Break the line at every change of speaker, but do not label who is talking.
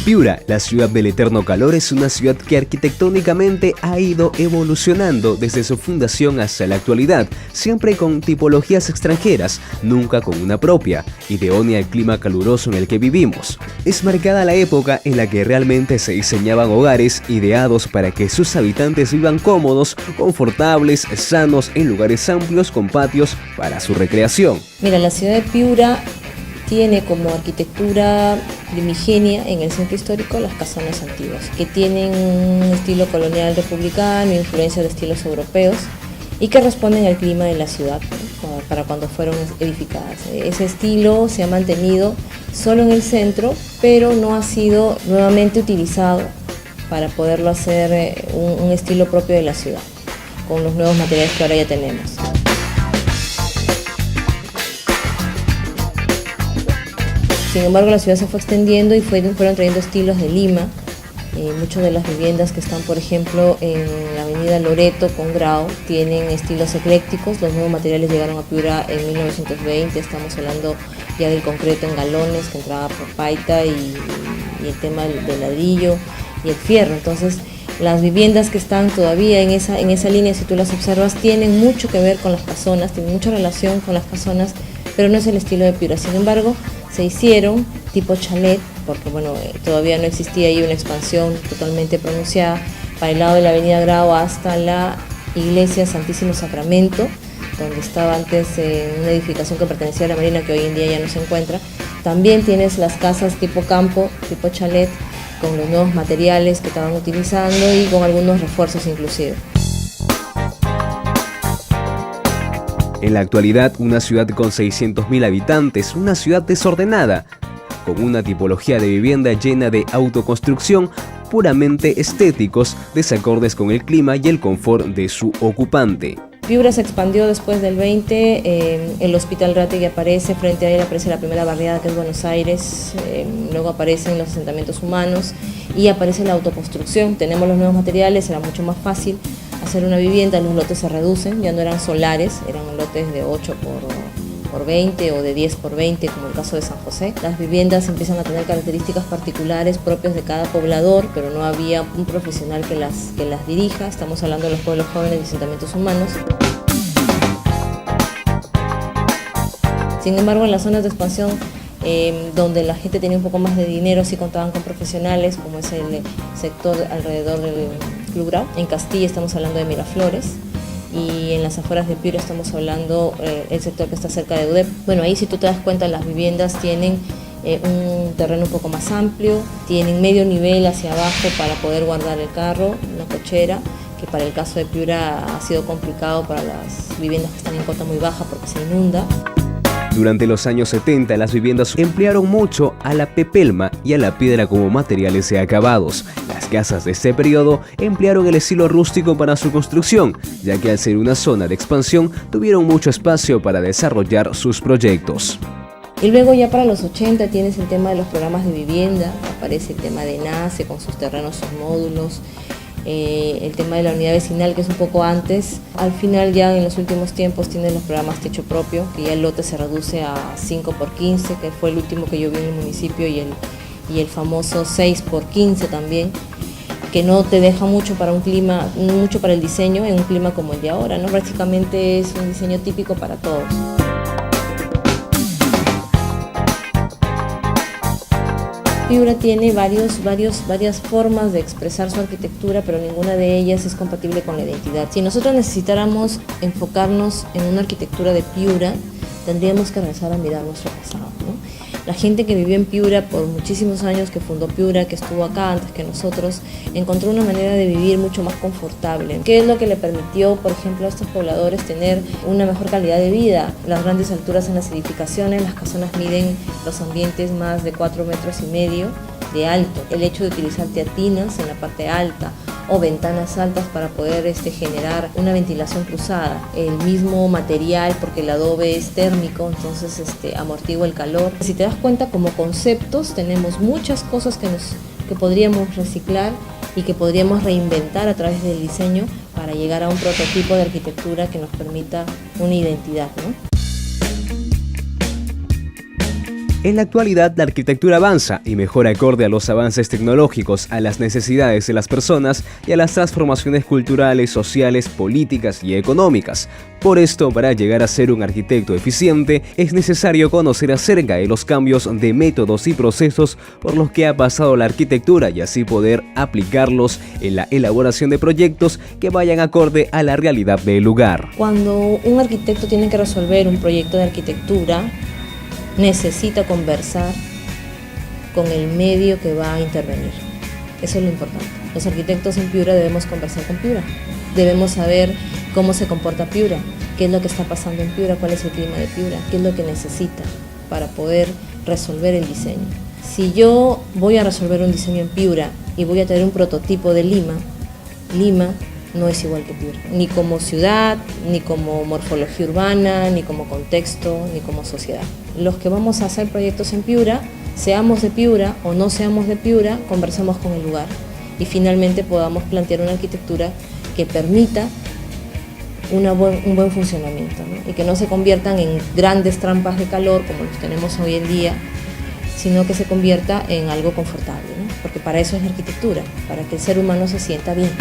Piura, la ciudad del eterno calor, es una ciudad que arquitectónicamente ha ido evolucionando desde su fundación hasta la actualidad, siempre con tipologías extranjeras, nunca con una propia, idónea al clima caluroso en el que vivimos. Es marcada la época en la que realmente se diseñaban hogares ideados para que sus habitantes vivan cómodos, confortables, sanos, en lugares amplios con patios para su recreación.
Mira, la ciudad de Piura tiene como arquitectura primigenia en el centro histórico las casonas antiguas, que tienen un estilo colonial republicano, influencia de estilos europeos y que responden al clima de la ciudad, ¿no?, para cuando fueron edificadas. Ese estilo se ha mantenido solo en el centro, pero no ha sido nuevamente utilizado para poderlo hacer un estilo propio de la ciudad, con los nuevos materiales que ahora ya tenemos. Sin embargo, la ciudad se fue extendiendo y fueron trayendo estilos de Lima. Muchas de las viviendas que están, por ejemplo, en la avenida Loreto con Grau, tienen estilos eclécticos. Los nuevos materiales llegaron a Piura en 1920, estamos hablando ya del concreto en galones que entraba por paita y el tema del ladrillo y el fierro. Entonces, las viviendas que están todavía en esa línea, si tú las observas, tienen mucho que ver con las casonas, tienen mucha relación con las casonas, pero no es el estilo de Piura. Sin embargo, se hicieron tipo chalet, porque bueno, todavía no existía ahí una expansión totalmente pronunciada, para el lado de la avenida Grau hasta la iglesia Santísimo Sacramento, donde estaba antes una edificación que pertenecía a la Marina, que hoy en día ya no se encuentra. También tienes las casas tipo campo, tipo chalet, con los nuevos materiales que estaban utilizando y con algunos refuerzos inclusive.
En la actualidad, una ciudad con 600.000 habitantes, una ciudad desordenada, con una tipología de vivienda llena de autoconstrucción, puramente estéticos, desacordes con el clima y el confort de su ocupante.
Piura se expandió después del 20, el Hospital Rategui aparece, frente a él aparece la primera barriada que es Buenos Aires, luego aparecen los asentamientos humanos y aparece la autoconstrucción. Tenemos los nuevos materiales, era mucho más fácil hacer una vivienda, los lotes se reducen, ya no eran solares, eran lotes de 8 por 20 o de 10 por 20, como el caso de San José. Las viviendas empiezan a tener características particulares propias de cada poblador, pero no había un profesional que las dirija. Estamos hablando de los pueblos jóvenes y asentamientos humanos. Sin embargo, en las zonas de expansión, donde la gente tenía un poco más de dinero, sí contaban con profesionales, como es el sector alrededor del Club Grau. En Castilla estamos hablando de Miraflores, y en las afueras de Piura estamos hablando el sector que está cerca de UDEP. Bueno, ahí si tú te das cuenta, las viviendas tienen un terreno un poco más amplio, tienen medio nivel hacia abajo para poder guardar el carro, una cochera, que para el caso de Piura ha sido complicado para las viviendas que están en cota muy baja porque se inunda.
Durante los años 70, las viviendas emplearon mucho a la pepelma y a la piedra como materiales de acabados. Las casas de este periodo emplearon el estilo rústico para su construcción, ya que al ser una zona de expansión, tuvieron mucho espacio para desarrollar sus proyectos.
Y luego ya para los 80 tienes el tema de los programas de vivienda, aparece el tema de NACE con sus terrenos, sus módulos, el tema de la unidad vecinal, que es un poco antes. Al final, ya en los últimos tiempos, tienen los programas techo propio, que ya el lote se reduce a 5 por 15, que fue el último que yo vi en el municipio, y el famoso 6 por 15 también, que no te deja mucho para un clima, mucho para el diseño en un clima como el de ahora, ¿no? Prácticamente es un diseño típico para todos. Piura tiene varias formas de expresar su arquitectura, pero ninguna de ellas es compatible con la identidad. Si nosotros necesitáramos enfocarnos en una arquitectura de Piura, tendríamos que regresar a mirar nuestro pasado, ¿no? La gente que vivió en Piura por muchísimos años, que fundó Piura, que estuvo acá antes que nosotros, encontró una manera de vivir mucho más confortable. ¿Qué es lo que le permitió, por ejemplo, a estos pobladores tener una mejor calidad de vida? Las grandes alturas en las edificaciones, las casonas miden los ambientes más de 4,5 metros de alto. El hecho de utilizar teatinas en la parte alta o ventanas altas para poder generar una ventilación cruzada. El mismo material, porque el adobe es térmico, entonces amortigua el calor. Si te das cuenta, como conceptos tenemos muchas cosas que podríamos reciclar y que podríamos reinventar a través del diseño para llegar a un prototipo de arquitectura que nos permita una identidad, ¿no?
En la actualidad, la arquitectura avanza y mejora acorde a los avances tecnológicos, a las necesidades de las personas y a las transformaciones culturales, sociales, políticas y económicas. Por esto, para llegar a ser un arquitecto eficiente, es necesario conocer acerca de los cambios de métodos y procesos por los que ha pasado la arquitectura y así poder aplicarlos en la elaboración de proyectos que vayan acorde a la realidad del lugar.
Cuando un arquitecto tiene que resolver un proyecto de arquitectura, necesita conversar con el medio que va a intervenir. Eso es lo importante. Los arquitectos en Piura debemos conversar con Piura. Debemos saber cómo se comporta Piura, qué es lo que está pasando en Piura, cuál es el clima de Piura, qué es lo que necesita para poder resolver el diseño. Si yo voy a resolver un diseño en Piura y voy a tener un prototipo de Lima, Lima no es igual que Piura, ni como ciudad, ni como morfología urbana, ni como contexto, ni como sociedad. Los que vamos a hacer proyectos en Piura, seamos de Piura o no seamos de Piura, conversemos con el lugar y finalmente podamos plantear una arquitectura que permita un buen funcionamiento, ¿no? Y que no se conviertan en grandes trampas de calor como los tenemos hoy en día, sino que se convierta en algo confortable, ¿no? Porque para eso es la arquitectura, para que el ser humano se sienta bien.